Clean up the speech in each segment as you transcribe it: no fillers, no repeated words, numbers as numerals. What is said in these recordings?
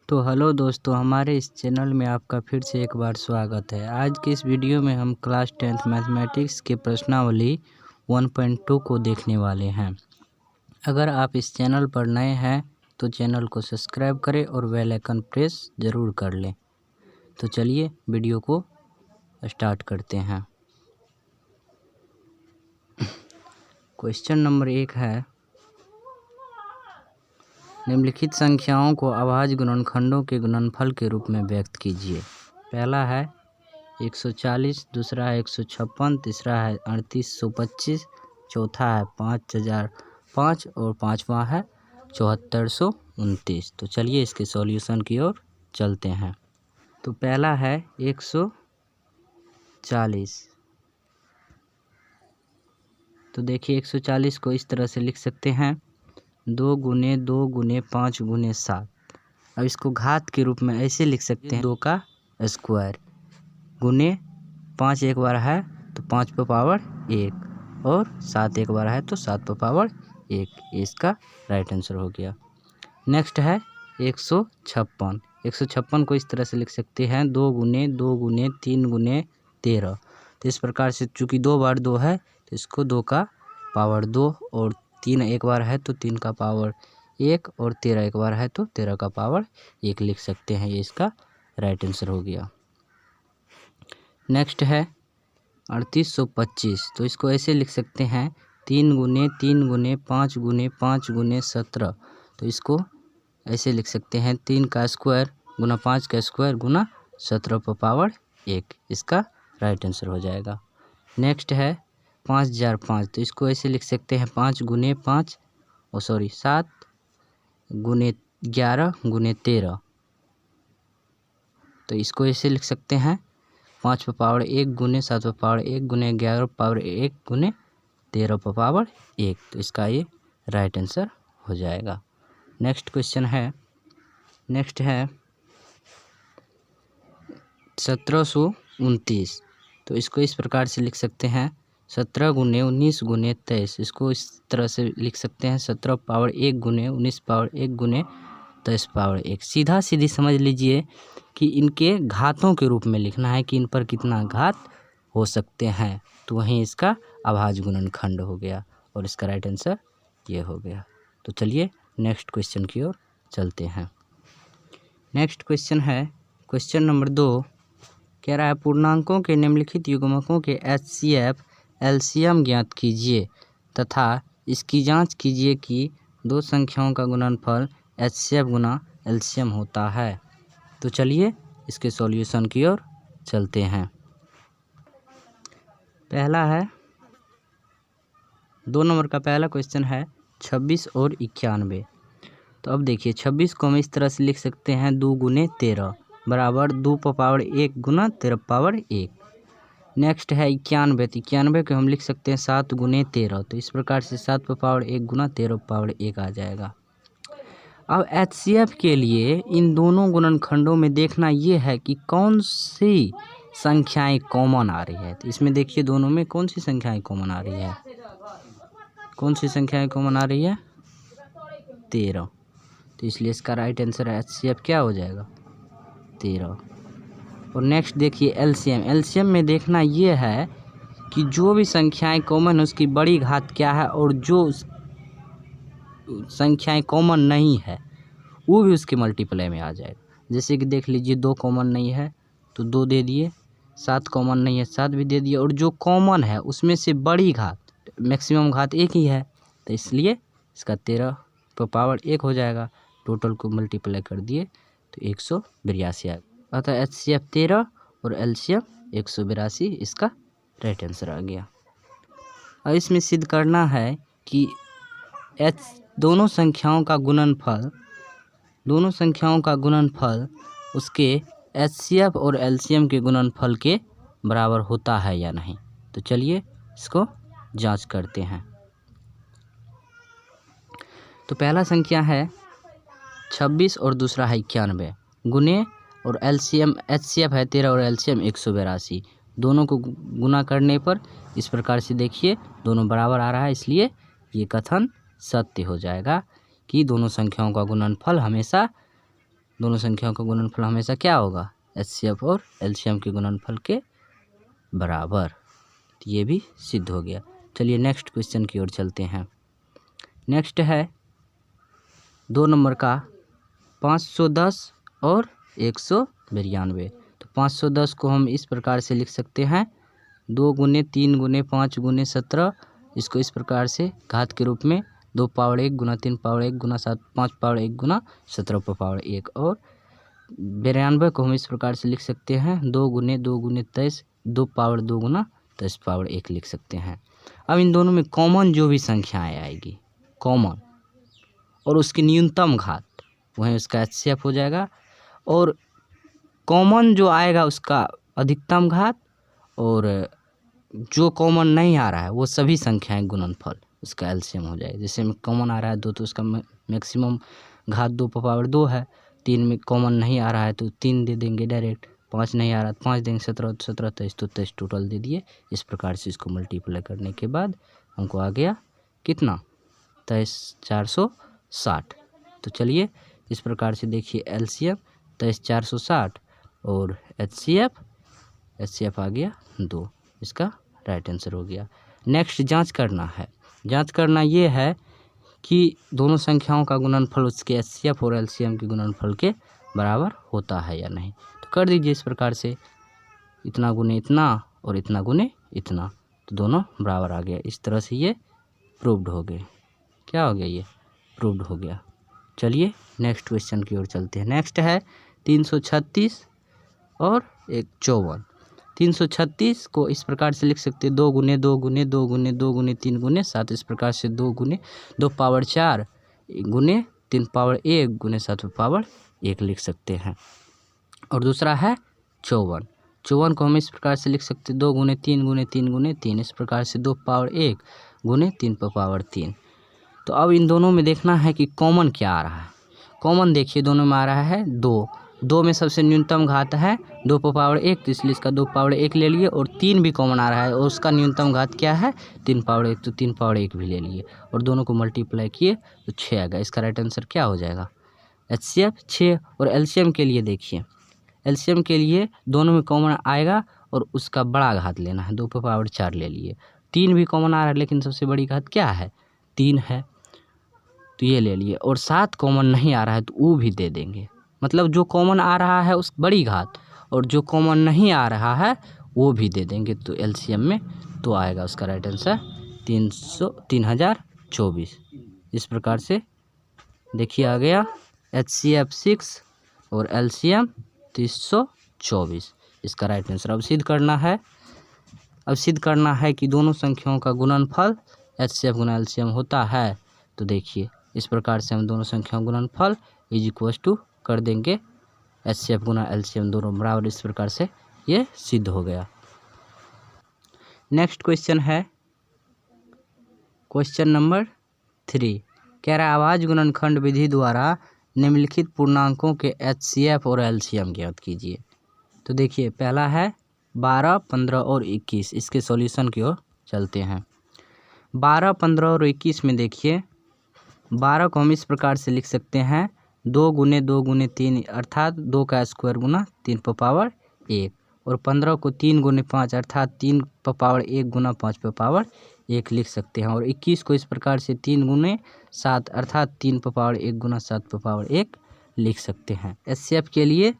तो हेलो दोस्तों, हमारे इस चैनल में आपका फिर से एक बार स्वागत है। आज के इस वीडियो में हम क्लास 10th मैथमेटिक्स के प्रश्नावली 1.2 को देखने वाले हैं। अगर आप इस चैनल पर नए हैं तो चैनल को सब्सक्राइब करें और बेल आइकन प्रेस ज़रूर कर लें। तो चलिए वीडियो को स्टार्ट करते हैं। क्वेश्चन नंबर 1 है, निम्नलिखित संख्याओं को अभाज्य गुणनखंडों के गुणनफल के रूप में व्यक्त कीजिए। पहला है 140, दूसरा है 156, तीसरा है 3825, चौथा है 5005 और पांचवा है 7429। तो चलिए इसके सॉल्यूशन की ओर चलते हैं। तो पहला है 140। तो देखिए 140 को इस तरह से लिख सकते हैं 2 गुने 2 गुने 5 गुने 7। अब इसको घात के रूप में ऐसे लिख सकते हैं 2 का स्क्वायर गुने 5 एक बार है तो 5 पर पावर 1 और 7 एक बार है तो 7 पर पावर 1। इसका राइट आंसर हो गया। नेक्स्ट है 156। 156 को इस तरह से लिख सकते हैं 2 गुने 2 गुने 3 गुने 13। तो इस प्रकार से चूँकि 2 बार 2 है तो इसको 2 का पावर 2 और 3 एक बार है तो 3 का पावर 1 और 13 एक बार है तो 13 का पावर 1 लिख सकते हैं। ये इसका राइट आंसर हो गया। नेक्स्ट है 3825। तो इसको ऐसे लिख सकते हैं 3 गुने 3 गुने 5 गुने 5 गुने 17। तो इसको ऐसे लिख सकते हैं 3 का स्क्वायर गुना 5 का स्क्वायर गुना 17 पर पावर 1। इसका राइट आंसर हो जाएगा। नेक्स्ट है 5005। तो इसको ऐसे लिख सकते हैं 5 गुने 5 7 गुने 11 गुने 13। तो इसको ऐसे लिख सकते हैं 5 पर पावर 1 गुने 7 पर पावर 1 गुने 11 पर पावर 1 गुने 13 पर पावर 1। तो इसका ये राइट आंसर हो जाएगा। नेक्स्ट क्वेश्चन है 1729। तो इसको इस प्रकार से लिख सकते हैं 17 गुने 19 गुने 23। इसको इस तरह से लिख सकते हैं 17 पावर 1 गुने 19 पावर 1 गुने 23 पावर 1। सीधा सीधी समझ लीजिए कि इनके घातों के रूप में लिखना है कि इन पर कितना घात हो सकते हैं। तो वहीं इसका अभाज्य गुणनखंड हो गया और इसका राइट आंसर ये हो गया। तो चलिए नेक्स्ट क्वेश्चन की ओर चलते हैं। नेक्स्ट क्वेश्चन है क्वेश्चन नंबर 2। कह रहा है पूर्णांकों के निम्नलिखित युग्मकों के HCF एलसीएम ज्ञात कीजिए तथा इसकी जांच कीजिए कि दो संख्याओं का गुणनफल HCF गुना एलसीएम होता है। तो चलिए इसके सॉल्यूशन की ओर चलते हैं। पहला है 2 नंबर का पहला क्वेश्चन है 26 और 91। तो अब देखिए 26 को हम इस तरह से लिख सकते हैं 2 गुने 13 बराबर 2 पर पावर 1 गुना 13 पावर 1। नेक्स्ट है 91। तो 91 को हम लिख सकते हैं 7 गुने 13। तो इस प्रकार से 7 पर पावर 1 गुना 13 पावर 1 आ जाएगा। अब HCF के लिए इन दोनों गुणनखंडों में देखना ये है कि कौन सी संख्याएं कॉमन आ रही है। तो इसमें देखिए दोनों में कौन सी संख्याएं कॉमन आ रही है। कौन सी संख्याएं कॉमन आ रही है 13। तो इसलिए इसका राइट आंसर है HCF क्या हो जाएगा 13। और नेक्स्ट देखिए एलसीएम में देखना ये है कि जो भी संख्याएं कॉमन है उसकी बड़ी घात क्या है और जो संख्याएं कॉमन नहीं है वो भी उसके मल्टीप्लाई में आ जाएगा। जैसे कि देख लीजिए 2 कॉमन नहीं है तो 2 दे दिए, 7 कॉमन नहीं है 7 भी दे दिए और जो कॉमन है उसमें से बड़ी घात मैक्सिमम घात 1 ही है तो इसलिए इसका 13 पर पावर 1 हो जाएगा। टोटल को मल्टीप्लाई कर दिए तो 182 आ गया। अतः HCF 13 और LCM 182 इसका राइट आंसर आ गया। अब इसमें सिद्ध करना है कि दोनों संख्याओं का गुणनफल उसके HCF और LCM के गुणनफल के बराबर होता है या नहीं। तो चलिए इसको जांच करते हैं। तो पहला संख्या है 26 और दूसरा है 91 गुने और HCF है 13 और LCM 182। दोनों को गुना करने पर इस प्रकार से देखिए दोनों बराबर आ रहा है, इसलिए ये कथन सत्य हो जाएगा कि दोनों संख्याओं का गुणनफल हमेशा दोनों संख्याओं का गुणनफल हमेशा क्या होगा, एचसीएफ और एलसीएम के गुणनफल के बराबर। तो ये भी सिद्ध हो गया। चलिए नेक्स्ट क्वेश्चन की ओर चलते हैं। नेक्स्ट है 2 नंबर का 510 और 192। तो 510 को हम इस प्रकार से लिख सकते हैं 2 गुने 3 गुने 5 गुने 17। इसको इस प्रकार से घात के रूप में 2 पावर 1 गुना 3 पावर 1 गुना 7 5 पावर 1 गुना 17 पावर 1। और 92 को हम इस प्रकार से लिख सकते हैं 2 गुने 23 2 पावर 2 गुना 10 पावर 1 लिख सकते हैं। अब इन दोनों में कॉमन जो भी संख्याएं आएगी कॉमन और उसकी न्यूनतम घात वहीं उसका एचसीएफ हो जाएगा, और कॉमन जो आएगा उसका अधिकतम घात, और जो कॉमन नहीं आ रहा है वो सभी संख्याएं गुणनफल उसका एलसीएम हो जाएगा। जैसे में कॉमन आ रहा है 2 तो उसका मैक्सिमम घात 2 पावर 2 है। 3 में कॉमन नहीं आ रहा है तो 3 दे देंगे डायरेक्ट। 5 नहीं आ रहा तो 5 देंगे। 17 23 तो 23 टोटल दे दिए। इस प्रकार से इसको मल्टीप्लाई करने के बाद हमको आ गया कितना, 23,460। तो चलिए इस प्रकार से देखिए एलसीएम 23,460 और एचसीएफ आ गया 2। इसका राइट आंसर हो गया। नेक्स्ट जांच करना है। जांच करना ये है कि दोनों संख्याओं का गुणनफल उसके एचसीएफ और एलसीएम के गुणनफल के बराबर होता है या नहीं। तो कर दीजिए इस प्रकार से, इतना गुने इतना और इतना गुने इतना, तो दोनों बराबर आ गया। इस तरह से ये प्रूव्ड हो गए। क्या हो गया, ये प्रूव्ड हो गया। चलिए नेक्स्ट क्वेश्चन की ओर चलते हैं। नेक्स्ट है 336 और 54। 336 को इस प्रकार से लिख सकते हैं 2 गुने 2 गुने 2 गुने 2 गुने 3 गुने 7। इस प्रकार से 2 गुने 2 पावर 4 गुने 3 पावर 1 गुने 7 पावर 1 लिख सकते हैं। और दूसरा है 54 को हम इस प्रकार से लिख सकते हैं 2 गुने 3 गुने 3 गुने 3। इस प्रकार से 2 पावर 1 गुने 3 पावर 3। तो अब इन दोनों में देखना है कि कॉमन क्या आ रहा है। कॉमन देखिए दोनों में आ रहा है 2 में सबसे न्यूनतम घात है 2 पावर 1, तो इसलिए इसका 2 पावर 1 ले लिए। और 3 भी कॉमन आ रहा है और उसका न्यूनतम घात क्या है 3 पावर 1, तो 3 पावर 1 भी ले लिए और दोनों को मल्टीप्लाई किए तो 6 आ गया। इसका राइट आंसर क्या हो जाएगा, एचसीएफ 6। और एलसीएम के लिए देखिए, एलसीएम के लिए दोनों में कॉमन आएगा और उसका बड़ा घात लेना है। 2 पावर 4 ले लिए। 3 भी कॉमन आ रहा है लेकिन सबसे बड़ी घात क्या है 3 है, तो ये ले लिए। और 7 कॉमन नहीं आ रहा है तो वो भी दे देंगे। मतलब जो कॉमन आ रहा है उस बड़ी घात और जो कॉमन नहीं आ रहा है वो भी दे देंगे। तो एलसीएम में तो आएगा उसका राइट आंसर 3024। इस प्रकार से देखिए आ गया एचसीएफ 6 और एलसीएम 324। इसका राइट आंसर अब सिद्ध करना है। अब सिद्ध करना है कि दोनों संख्याओं का गुणनफल एचसीएफ गुना एलसीएम होता है। तो देखिए इस प्रकार से हम दोनों संख्याओं गुणनफल इज इक्वल टू कर देंगे एचसीएफ गुना एलसीएम दोनों बराबर। इस प्रकार से ये सिद्ध हो गया। नेक्स्ट क्वेश्चन है क्वेश्चन नंबर 3। कह रहा है आवाज गुणनखंड विधि द्वारा निम्नलिखित पूर्णांकों के एचसीएफ और एलसीएम ज्ञात कीजिए। तो देखिए पहला है 12, 15 और 21। इसके सॉल्यूशन की ओर चलते हैं। 12, 15 और 21 में देखिए 12 को हम इस प्रकार से लिख सकते हैं 2 गुने 2 गुने 3 अर्थात 2 का स्क्वायर गुना 3 पावर 1। और 15 को 3 गुने 5 अर्थात 3 पावर 1 गुना 5 पावर 1 लिख सकते हैं। और 21 को इस प्रकार से 3 गुने 7 अर्थात 3 पावर 1 गुना 7 पावर 1 लिख सकते हैं। एचसीएफ के लिए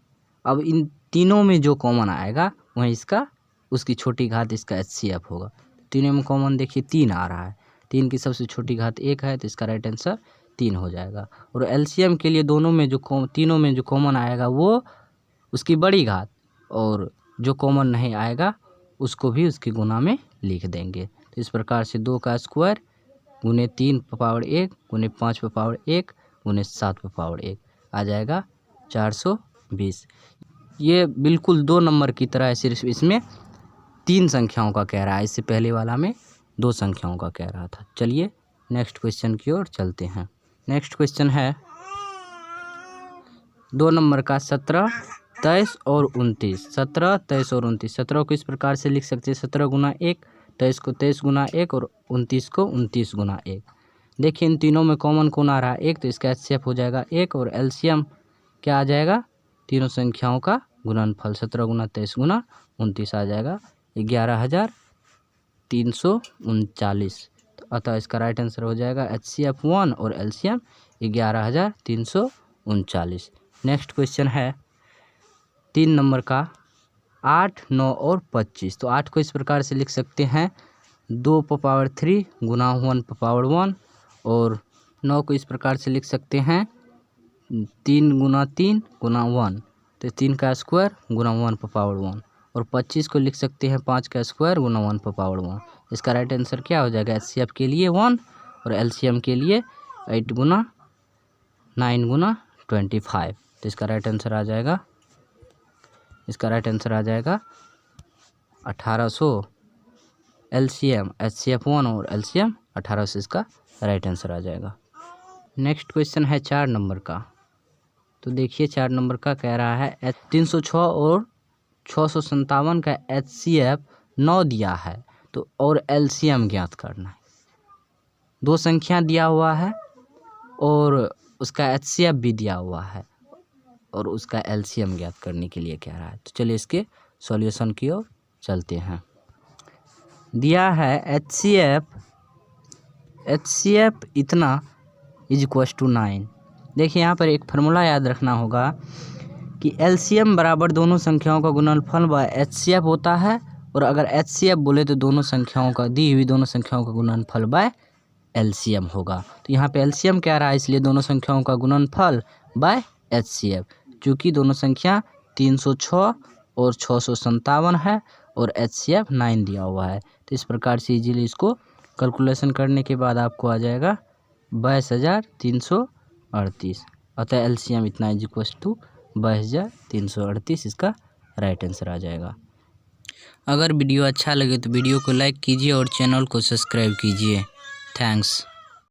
अब इन तीनों में जो कॉमन आएगा वहीं इसका उसकी छोटी घात इसका एचसीएफ होगा। तीनों में कॉमन देखिए 3 आ रहा है, 3 की सबसे छोटी घात 1 है तो इसका राइट आंसर 3 हो जाएगा। और एलसीएम के लिए तीनों में जो कॉमन आएगा वो उसकी बड़ी घात और जो कॉमन नहीं आएगा उसको भी उसकी गुना में लिख देंगे। तो इस प्रकार से 2 का स्क्वायर गुने 3 पावर 1 गुने 5 पावर 1 गुने 7 पावर 1 आ जाएगा 420। ये बिल्कुल 2 नंबर की तरह है, सिर्फ इसमें 3 संख्याओं का कह रहा है। इससे पहले वाला में 2 संख्याओं का कह रहा था। चलिए नेक्स्ट क्वेश्चन की ओर चलते हैं। नेक्स्ट क्वेश्चन है 2 नंबर का 17, 23 और 29। 17, 23 और 29। 17 को इस प्रकार से लिख सकते हैं 17 गुना 1, 23 को 23 गुना 1 और 29 को 29 गुना 1। देखिए इन तीनों में कॉमन कौन आ रहा है 1, तो इसका एचसीएफ हो जाएगा 1। और एलसीएम क्या आ जाएगा, तीनों संख्याओं का गुणनफल 17 गुना 23 गुना 29 आ जाएगा 11,339। तो अतः इसका राइट आंसर हो जाएगा HCF 1 और LCM 11,339। नेक्स्ट क्वेश्चन है 3 नंबर का 8, 9 और 25। तो 8 को इस प्रकार से लिख सकते हैं 2 पावर 3 गुना 1 पावर 1, और 9 को इस प्रकार से लिख सकते हैं 3 गुना 3 गुना 1, तो 3 का स्क्वायर गुना 1 पावर 1, और 25 को लिख सकते हैं 5 का स्क्वायर गुना 1 पावर 1। इसका राइट आंसर क्या हो जाएगा, HCF के लिए 1 और LCM के लिए 8 गुना 9 गुना 25। तो इसका राइट आंसर आ जाएगा 1800। LCM HCF 1 और LCM 1800, इसका राइट आंसर आ जाएगा। नेक्स्ट क्वेश्चन है 4 नंबर का। तो देखिए 4 नंबर का कह रहा है 306 और 657 का HCF 9 दिया है, तो और LCM ज्ञात करना है। दो संख्या दिया हुआ है और उसका HCF भी दिया हुआ है, और उसका LCM ज्ञात करने के लिए कह रहा है। तो चलिए इसके सॉल्यूशन की ओर चलते हैं। दिया है HCF इतना = 9। देखिए यहाँ पर एक फार्मूला याद रखना होगा कि LCM बराबर दोनों संख्याओं का गुणनफल बाय HCF होता है, और अगर HCF बोले तो दोनों संख्याओं का, दी हुई दोनों संख्याओं का गुणनफल बाय LCM होगा। तो यहाँ पे LCM क्या रहा है, इसलिए दोनों संख्याओं का गुणनफल बाय HCF। चूँकि दोनों संख्या 306 और 657 है और HCF 9 दिया हुआ है, तो इस प्रकार से इजीली इसको कैलकुलेशन करने के बाद आपको आ जाएगा 22,338। अतः LCM इतना = 22,338, इसका राइट आंसर आ जाएगा। अगर वीडियो अच्छा लगे तो वीडियो को लाइक कीजिए और चैनल को सब्सक्राइब कीजिए। थैंक्स।